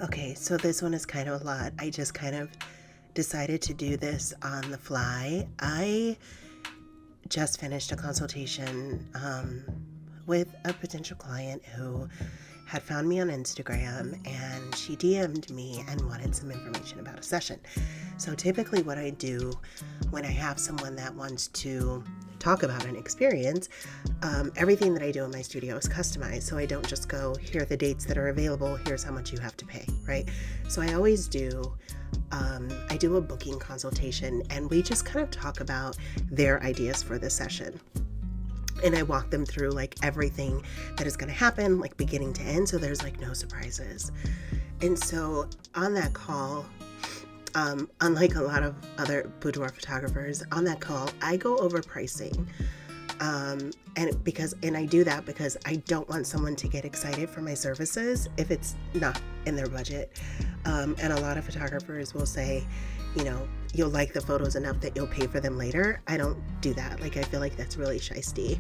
Okay, so this one is kind of a lot. I just kind of decided to do this on the fly. I just finished a consultation with a potential client who had found me on Instagram, and she DM'd me and wanted some information about a session. So typically what I do when I have someone that wants to talk about an experience, everything that I do in my studio is customized. So I don't just go, here are the dates that are available, here's how much you have to pay, right? So I always do, I do a booking consultation, and we just kind of talk about their ideas for the session. And I walk them through like everything that is going to happen, like beginning to end, so there's like no surprises. And so on that call, unlike a lot of other boudoir photographers, on that call, I go over pricing. And I do that because I don't want someone to get excited for my services if it's not in their budget. And a lot of photographers will say, you'll like the photos enough that you'll pay for them later. I don't do that. Like, I feel like that's really shysty.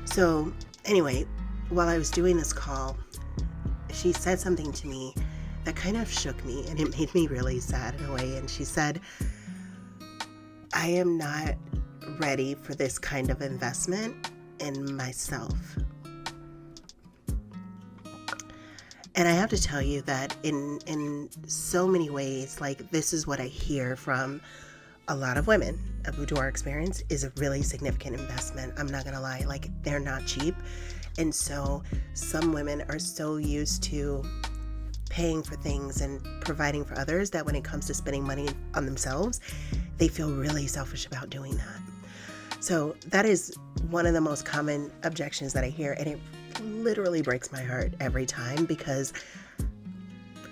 So anyway, while I was doing this call, she said something to me that kind of shook me, and it made me really sad in a way. And she said, I am not ready for this kind of investment in myself. And I have to tell you that in so many ways, like, this is what I hear from a lot of women. A boudoir experience is a really significant investment. I'm not gonna lie, like, they're not cheap. And so some women are so used to paying for things and providing for others that when it comes to spending money on themselves, they feel really selfish about doing that. So that is one of the most common objections that I hear, and it literally breaks my heart every time, because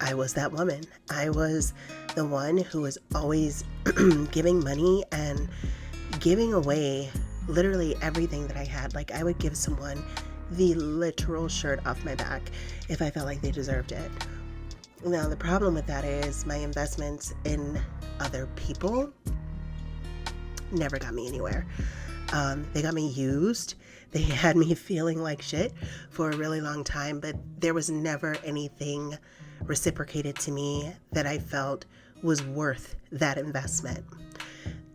I was that woman. I was the one who was always giving money and giving away literally everything that I had. Like, I would give someone the literal shirt off my back if I felt like they deserved it. Now, the problem with that is my investments in other people never got me anywhere. They got me used. They had me feeling like shit for a really long time, but there was never anything reciprocated to me that I felt was worth that investment.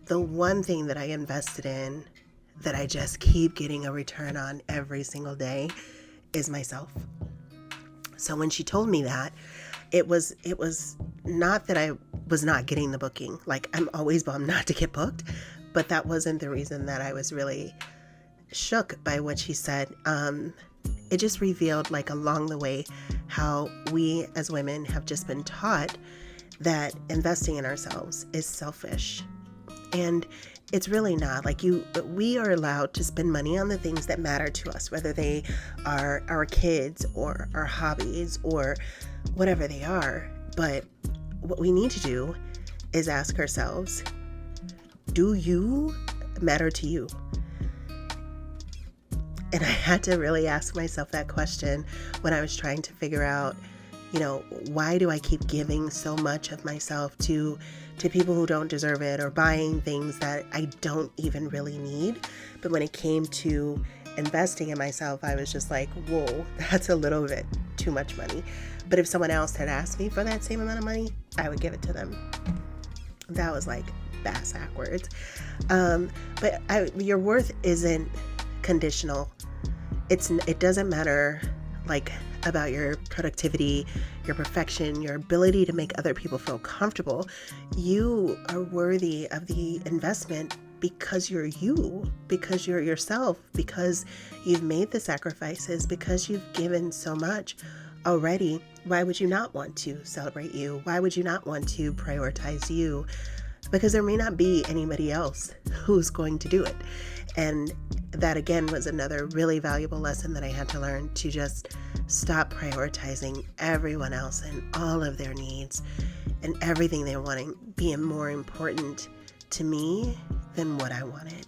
The one thing that I invested in that I just keep getting a return on every single day is myself. So when she told me that, it was not that I was not getting the booking. Like, I'm always bummed not to get booked, but that wasn't the reason that I was really shook by what she said. It just revealed, like, along the way, how we as women have just been taught that investing in ourselves is selfish. And it's really not. Like, we are allowed to spend money on the things that matter to us, whether they are our kids or our hobbies or whatever they are. But what we need to do is ask ourselves, do you matter to you? And I had to really ask myself that question when I was trying to figure out, why do I keep giving so much of myself to people who don't deserve it, or buying things that I don't even really need? But when it came to investing in myself, I was just like, whoa, that's a little bit too much money. But if someone else had asked me for that same amount of money, I would give it to them. That was like bass backwards. But your worth isn't conditional. It doesn't matter, like, about your productivity, your perfection, your ability to make other people feel comfortable. You are worthy of the investment because you're you, because you're yourself, because you've made the sacrifices, because you've given so much already. Why would you not want to celebrate you? Why would you not want to prioritize you? Because there may not be anybody else who's going to do it. And that, again, was another really valuable lesson that I had to learn, to just stop prioritizing everyone else and all of their needs and everything they're wanting being more important to me than what I wanted.